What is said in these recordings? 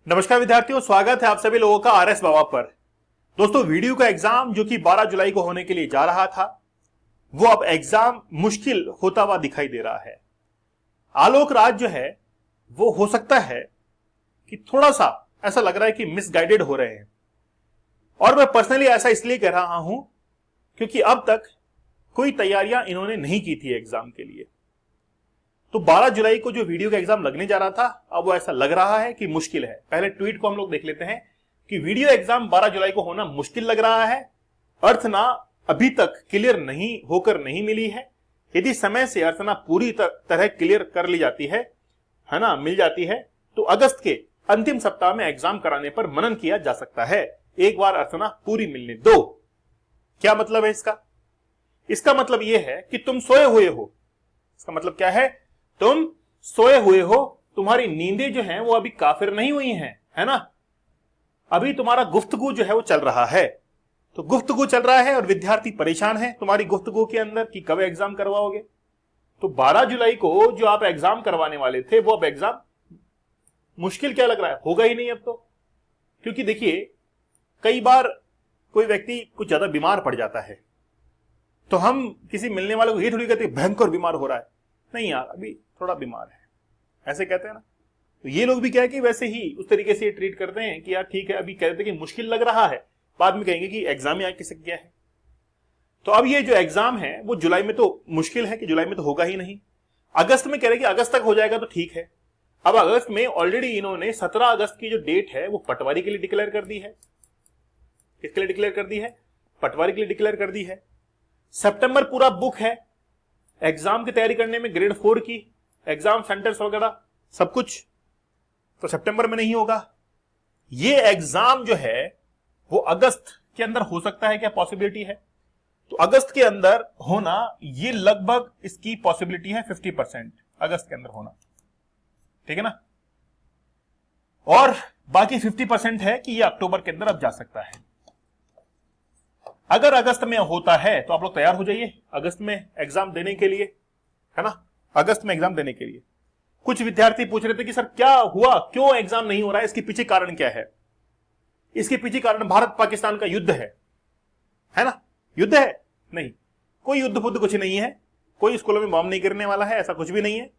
नमस्कार विद्यार्थियों, स्वागत है आप सभी लोगों का आरएस बाबा पर। दोस्तों, वीडियो का एग्जाम जो कि 12 जुलाई को होने के लिए जा रहा था, वो अब एग्जाम मुश्किल होता हुआ दिखाई दे रहा है। आलोक राज जो है वो हो सकता है कि थोड़ा सा ऐसा लग रहा है कि मिसगाइडेड हो रहे हैं, और मैं पर्सनली ऐसा इसलिए कह रहा हूं क्योंकि अब तक कोई तैयारियां इन्होंने नहीं की थी एग्जाम के लिए। तो 12 जुलाई को जो वीडियो का एग्जाम लगने जा रहा था, अब वो ऐसा लग रहा है कि मुश्किल है। पहले ट्वीट को हम लोग देख लेते हैं कि वीडियो एग्जाम 12 जुलाई को होना मुश्किल लग रहा है। अर्थना अभी तक क्लियर नहीं होकर नहीं मिली है। यदि समय से अर्थना पूरी तरह क्लियर कर ली जाती है ना, मिल जाती है, तो अगस्त के अंतिम सप्ताह में एग्जाम कराने पर मनन किया जा सकता है। एक बार अर्थना पूरी मिलने दो। क्या मतलब है इसका? इसका मतलब यह है कि तुम सोए हुए हो। इसका मतलब क्या है? तुम सोए हुए हो, तुम्हारी नींदें जो हैं वो अभी काफिर नहीं हुई हैं, है ना। अभी तुम्हारा गुफ्तगू जो है वो चल रहा है। तो गुफ्तगू चल रहा है और विद्यार्थी परेशान है तुम्हारी गुफ्तगू के अंदर कि कब एग्जाम करवाओगे। तो 12 जुलाई को जो आप एग्जाम करवाने वाले थे, वो अब एग्जाम मुश्किल क्या लग रहा है, होगा ही नहीं अब तो। क्योंकि देखिए, कई बार कोई व्यक्ति कुछ ज्यादा बीमार पड़ जाता है तो हम किसी मिलने वाले को ये थोड़ी कहते भयंकर बीमार हो रहा है, नहीं यार अभी थोड़ा बीमार है, ऐसे कहते हैं ना। तो ये लोग भी क्या है कि वैसे ही उस तरीके से ट्रीट करते हैं कि यार ठीक है, अभी कहते हैं कि मुश्किल लग रहा है, बाद में कहेंगे कि एग्जाम ही आ किसे क्या है। तो अब ये जो एग्जाम है वो जुलाई में तो मुश्किल है कि जुलाई में तो होगा ही नहीं। अगस्त में कह रहे कि अगस्त तक हो जाएगा तो ठीक है। अब अगस्त में ऑलरेडी इन्होंने 17 अगस्त की जो डेट है वो पटवारी के लिए डिक्लेयर कर दी है। किसके लिए डिक्लेयर कर दी है? पटवारी के लिए डिक्लेयर कर दी है। सितंबर पूरा बुक है एग्जाम की तैयारी करने में, ग्रेड 4 की एग्जाम सेंटर्स वगैरह सब कुछ, तो सितंबर में नहीं होगा। ये एग्जाम जो है वो अगस्त के अंदर हो सकता है, क्या पॉसिबिलिटी है? तो अगस्त के अंदर होना, ये लगभग इसकी पॉसिबिलिटी है 50% अगस्त के अंदर होना, ठीक है ना। और बाकी 50% है कि ये अक्टूबर के अंदर अब जा सकता है। अगर अगस्त में होता है तो आप लोग तैयार हो जाइए अगस्त में एग्जाम देने के लिए, है ना। अगस्त में एग्जाम देने के लिए कुछ विद्यार्थी पूछ रहे थे कि सर क्या हुआ, क्यों एग्जाम नहीं हो रहा है, इसके पीछे कारण क्या है? इसके पीछे कारण भारत पाकिस्तान का युद्ध है ना। युद्ध है? नहीं, कोई युद्ध बुद्ध कुछ नहीं है, कोई स्कूलों में बम नहीं गिरने वाला है, ऐसा कुछ भी नहीं है।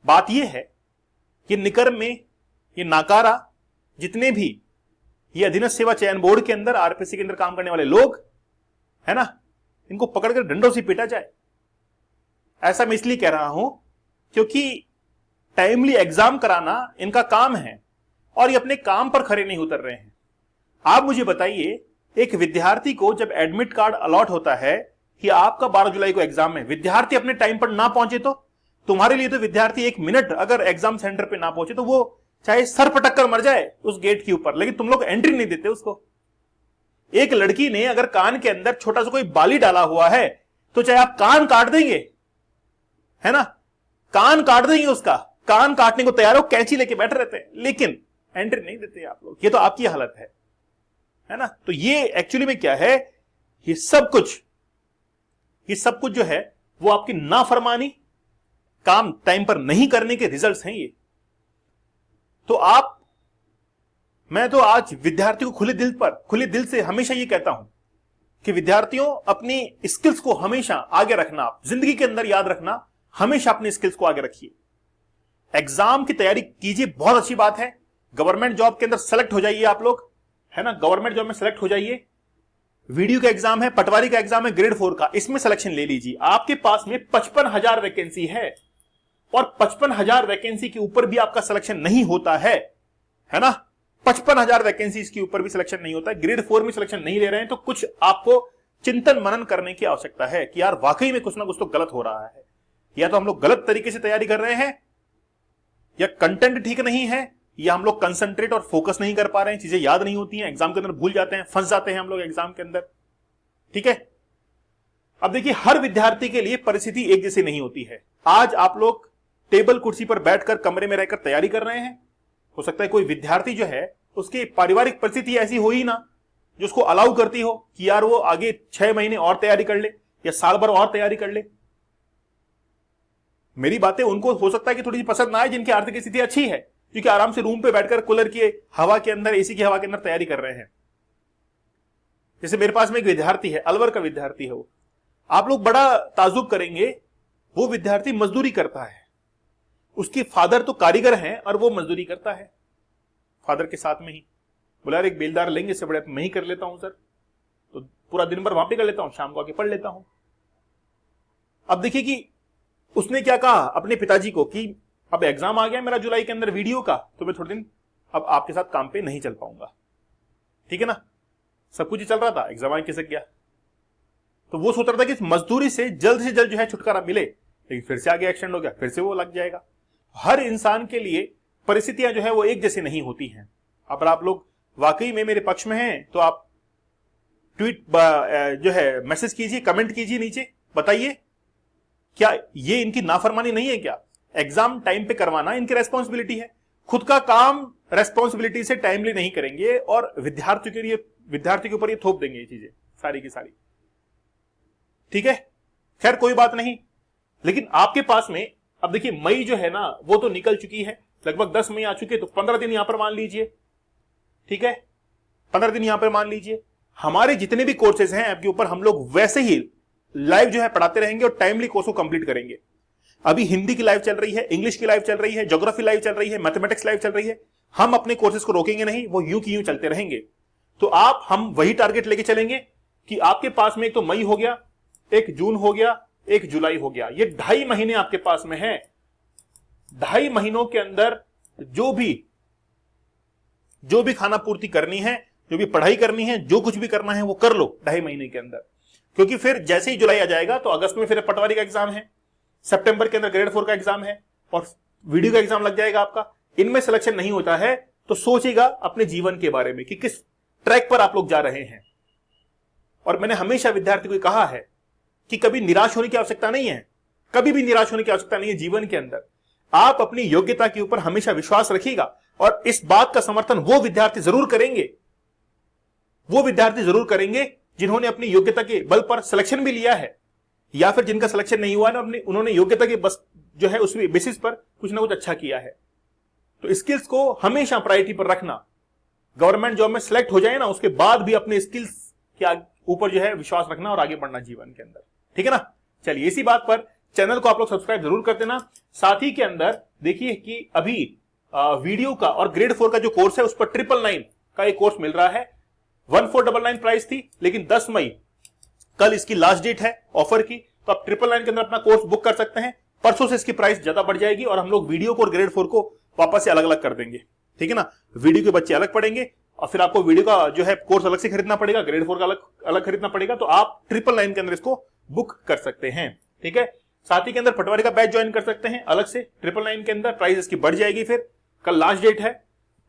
बात यह है कि निकर में ये नाकारा जितने भी ये अधीनस्थ सेवा चयन बोर्ड के अंदर, आरपीसी के अंदर काम करने वाले लोग, है ना, इनको पकड़कर डंडों से पीटा जाए। ऐसा मैं इसलिए कह रहा हूं क्योंकि टाइमली एग्जाम कराना इनका काम है और ये अपने काम पर खरे नहीं उतर रहे हैं। आप मुझे बताइए, एक विद्यार्थी को जब एडमिट कार्ड अलॉट होता है कि आपका 12 जुलाई को एग्जाम है, विद्यार्थी अपने टाइम पर ना पहुंचे तो तुम्हारे लिए तो विद्यार्थी 1 मिनट अगर एग्जाम सेंटर पे ना पहुंचे तो वो चाहे सर पटक कर मर जाए उस गेट के ऊपर, लेकिन तुम लोग एंट्री नहीं देते उसको। एक लड़की ने अगर कान के अंदर छोटा सा कोई बाली डाला हुआ है तो चाहे आप कान काट देंगे, है ना, कान काट देंगे, उसका कान काटने को तैयार हो, कैंची लेके बैठे रहते हैं, लेकिन एंट्री नहीं देते आप लोग। ये तो आपकी हालत है ना। तो ये एक्चुअली में क्या है, ये सब कुछ जो है वो आपकी नाफरमानी, काम टाइम पर नहीं करने के रिजल्ट्स हैं ये। तो मैं तो आज विद्यार्थियों को खुले दिल से हमेशा ये कहता हूं कि विद्यार्थियों, अपनी स्किल्स को हमेशा आगे रखना, आप जिंदगी के अंदर याद रखना, हमेशा अपनी स्किल्स को आगे रखिए। एग्जाम की तैयारी कीजिए, बहुत अच्छी बात है। गवर्नमेंट जॉब के अंदर सेलेक्ट हो जाइए आप लोग, है ना, गवर्नमेंट जॉब में सेलेक्ट हो जाइए। वीडियो का एग्जाम है, पटवारी का एग्जाम है ग्रेड 4 का, इसमें सिलेक्शन ले लीजिए। आपके पास में 55,000 वैकेंसी है और 55,000 वैकेंसी के ऊपर भी आपका सिलेक्शन नहीं होता है ना। 55,000 वैकेंसी के ऊपर भी सिलेक्शन नहीं होता है, ग्रेड 4 में सिलेक्शन नहीं ले रहे हैं, तो कुछ आपको चिंतन मनन करने की आवश्यकता है कि यार वाकई में कुछ ना कुछ तो गलत हो रहा है। या तो हम लोग गलत तरीके से तैयारी कर रहे हैं, या कंटेंट ठीक नहीं है, या हम लोग कंसंट्रेट और फोकस नहीं कर पा रहे हैं, चीजें याद नहीं होती हैं, एग्जाम के अंदर भूल जाते हैं, फंस जाते हैं हम लोग एग्जाम के अंदर, ठीक है। अब देखिए, हर विद्यार्थी के लिए परिस्थिति एक जैसी नहीं होती है। आज आप लोग टेबल कुर्सी पर बैठकर कमरे में रहकर तैयारी कर रहे हैं, हो सकता है कोई विद्यार्थी जो है उसकी पारिवारिक परिस्थिति ऐसी हो ही ना जो उसको अलाउ करती हो कि यार वो आगे 6 महीने और तैयारी कर ले या साल भर और तैयारी कर ले। मेरी बातें उनको हो सकता है कि थोड़ी सी पसंद ना आए जिनकी आर्थिक स्थिति अच्छी है, क्योंकि आराम से रूम पे बैठकर कूलर की हवा के अंदर, एसी की हवा के अंदर तैयारी कर रहे हैं। जैसे मेरे पास में एक विद्यार्थी है, अलवर का विद्यार्थी है वो, आप लोग बड़ा ताजुब करेंगे, वो विद्यार्थी मजदूरी करता है। उसके फादर तो कारीगर हैं और वो मजदूरी करता है फादर के साथ में ही। बोला यार एक बेलदार लेंगे, इससे बड़े मैं ही कर लेता हूं सर, तो पूरा दिन भर वहां पे कर लेता हूं, शाम को आके पढ़ लेता हूं। अब देखिए कि उसने क्या कहा अपने पिताजी को कि अब एग्जाम आ गया मेरा जुलाई के अंदर वीडियो का, तो मैं थोड़े दिन अब आपके साथ काम पे नहीं चल पाऊंगा, ठीक है ना। सब कुछ ही चल रहा था, एग्जाम आ खिसक गया। तो वो सोच रहा था कि इस मजदूरी से जल्द जो है छुटकारा मिले, लेकिन फिर से आगे एक्सटेंड हो गया, फिर से वो लग जाएगा। हर इंसान के लिए परिस्थितियां जो है वो एक जैसी नहीं होती हैं। अगर आप लोग वाकई में मेरे पक्ष में हैं तो आप ट्वीट जो है मैसेज कीजिए, कमेंट कीजिए नीचे, बताइए क्या ये इनकी नाफरमानी नहीं है क्या? एग्जाम टाइम पे करवाना इनकी रेस्पॉन्सिबिलिटी है, खुद का काम रेस्पॉन्सिबिलिटी से टाइमली नहीं करेंगे और विद्यार्थी के ऊपर ये थोप देंगे ये चीजें सारी की सारी, ठीक है। खैर कोई बात नहीं, लेकिन आपके पास में अब देखिए मई जो है ना वो तो निकल चुकी है, लगभग 10 मई आ चुके, तो 15 दिन यहां पर मान लीजिए, ठीक है, 15 दिन यहां पर मान लीजिए। हमारे जितने भी कोर्सेज हैं ऐप के ऊपर हम लोग वैसे ही लाइव जो है पढ़ाते रहेंगे और टाइमली कोर्स को कंप्लीट करेंगे। अभी हिंदी की लाइव चल रही है, इंग्लिश की लाइव चल रही है, ज्योग्राफी लाइव चल रही है, मैथमेटिक्स लाइव चल रही है। हम अपने कोर्सेज को रोकेंगे नहीं, वो यूं की यूं चलते रहेंगे। तो हम वही टारगेट लेके चलेंगे कि आपके पास में एक तो मई हो गया, एक जून हो गया, एक जुलाई हो गया, ये 2.5 महीने आपके पास में है। 2.5 महीनों के अंदर जो भी खाना पूर्ति करनी है, जो भी पढ़ाई करनी है, जो कुछ भी करना है वो कर लो 2.5 महीने के अंदर। क्योंकि फिर जैसे ही जुलाई आ जाएगा तो अगस्त में फिर पटवारी का एग्जाम है, सितंबर के अंदर ग्रेड 4 का एग्जाम है और वीडियो का एग्जाम लग जाएगा आपका। इनमें सिलेक्शन नहीं होता है तो सोचिएगा अपने जीवन के बारे में कि किस ट्रैक पर आप लोग जा रहे हैं। और मैंने हमेशा विद्यार्थी को कहा है कि कभी निराश होने की आवश्यकता नहीं है, कभी भी निराश होने की आवश्यकता नहीं है जीवन के अंदर। आप अपनी योग्यता के ऊपर हमेशा विश्वास रखिएगा और इस बात का समर्थन वो विद्यार्थी जरूर करेंगे जिन्होंने अपनी योग्यता के बल पर सिलेक्शन भी लिया है, या फिर जिनका सिलेक्शन नहीं हुआ ना, उन्होंने योग्यता के बस जो है उस बेसिस पर कुछ ना कुछ अच्छा किया है। तो स्किल्स को हमेशा प्रायोरिटी पर रखना। गवर्नमेंट जॉब में सिलेक्ट हो जाए ना, उसके बाद भी अपने स्किल्स के ऊपर जो है विश्वास रखना और आगे बढ़ना जीवन के अंदर, ठीक है ना। चलिए इसी बात पर चैनल को आप लोग सब्सक्राइब जरूर कर देना। साथ ही के अंदर देखिए कि अभी वीडियो का और ग्रेड 4 का जो कोर्स है उस पर 999 का एक कोर्स मिल रहा है। 1499 प्राइस थी, लेकिन 10 मई कल इसकी लास्ट डेट है ऑफर की, तो आप 999 के अंदर अपना कोर्स बुक कर सकते हैं। परसों से इसकी प्राइस ज्यादा बढ़ जाएगी और हम लोग वीडियो को और ग्रेड 4 को वापस से अलग अलग कर देंगे, ठीक है ना। वीडियो के बच्चे अलग पढ़ेंगे और फिर आपको वीडियो का जो है कोर्स अलग से खरीदना पड़ेगा, ग्रेड 4 का अलग खरीदना पड़ेगा। तो आप 999 के अंदर इसको बुक कर सकते हैं, ठीक है। साथ ही के अंदर पटवारी का बैच ज्वाइन कर सकते हैं अलग से 999 के अंदर, प्राइस इसकी बढ़ जाएगी। फिर कल लास्ट डेट है।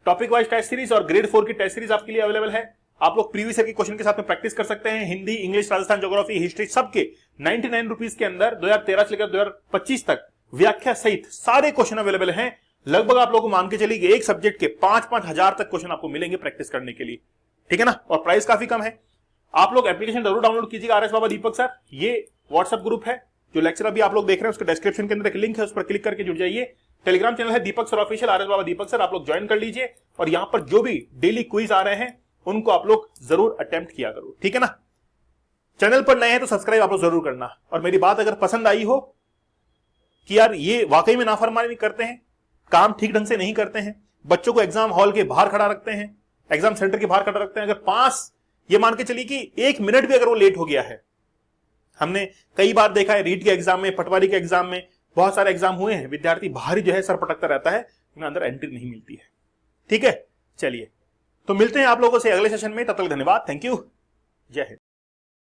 टॉपिक वाइज टेस्ट सीरीज और ग्रेड 4 की टेस्ट सीरीज आपके लिए अवेलेबल है। आप लोग प्रीवियस ईयर के क्वेश्चन के साथ में प्रैक्टिस कर सकते हैं। Hindi, English, Rajasthan geography, history सबके 99 रुपीज के अंदर 2013 से लेकर 2025 तक व्याख्या सहित सारे क्वेश्चन अवेलेबल हैं। लगभग आप लोगों को मान के चलिए एक सब्जेक्ट के 5-5 हजार तक क्वेश्चन आपको मिलेंगे प्रैक्टिस करने के लिए, ठीक है ना। और प्राइस काफी कम है। आप लोग एप्लीकेशन जरूर डाउनलोड कीजिएगा। आर एस बाबा दीपक सर, ये व्हाट्सएप ग्रुप है। जो लेक्चर अभी आप लोग देख रहे हैं उसके डिस्क्रिप्शन के अंदर एक लिंक है, उस पर क्लिक करके जुड़ जाइए। टेलीग्राम चैनल है दीपक सर ऑफिशियल, आर एस बाबा दीपक सर, आप लोग ज्वाइन कर लीजिए। और यहां पर जो भी डेली क्विज आ रहे हैं उनको आप लोग जरूर अटेम्प्ट किया करो, ठीक है ना। चैनल पर नए हैं तो सब्सक्राइब आप लोग जरूर करना। और मेरी बात अगर पसंद आई हो कि यार ये वाकई में नाफरमानी करते हैं, काम ठीक ढंग से नहीं करते हैं, बच्चों को एग्जाम हॉल के बाहर खड़ा रखते हैं, एग्जाम सेंटर के बाहर खड़ा रखते हैं, अगर पास ये मान के चलिए कि 1 मिनट भी अगर वो लेट हो गया है, हमने कई बार देखा है रीट के एग्जाम में, पटवारी के एग्जाम में, बहुत सारे एग्जाम हुए हैं, विद्यार्थी बाहर जो है सर पटकता रहता है, अंदर एंट्री नहीं मिलती है, ठीक है। चलिए तो मिलते हैं आप लोगों से अगले सेशन में, तब तक धन्यवाद, थैंक यू, जय हिंद।